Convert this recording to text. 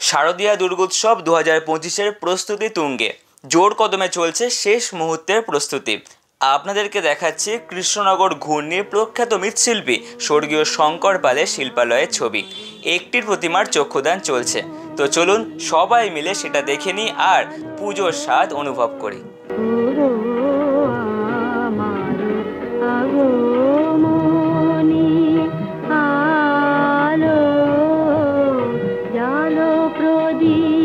শারদীয়া দুর্গোৎসব 2025-এর প্রস্তুতি তুঙ্গে, জোর কদমে চলছে শেষ মুহূর্তের প্রস্তুতি। আপনাদেরকে দেখাচ্ছি কৃষ্ণনগর ঘূর্ণির প্রখ্যাত মৃৎশিল্পী স্বর্গীয় শঙ্কর পালের শিল্পালয়ের ছবি। একটির প্রতিমার চক্ষুদান চলছে, তো চলুন সবাই মিলে সেটা দেখে নিই আর পুজোর স্বাদ অনুভব করি। প্রদীপ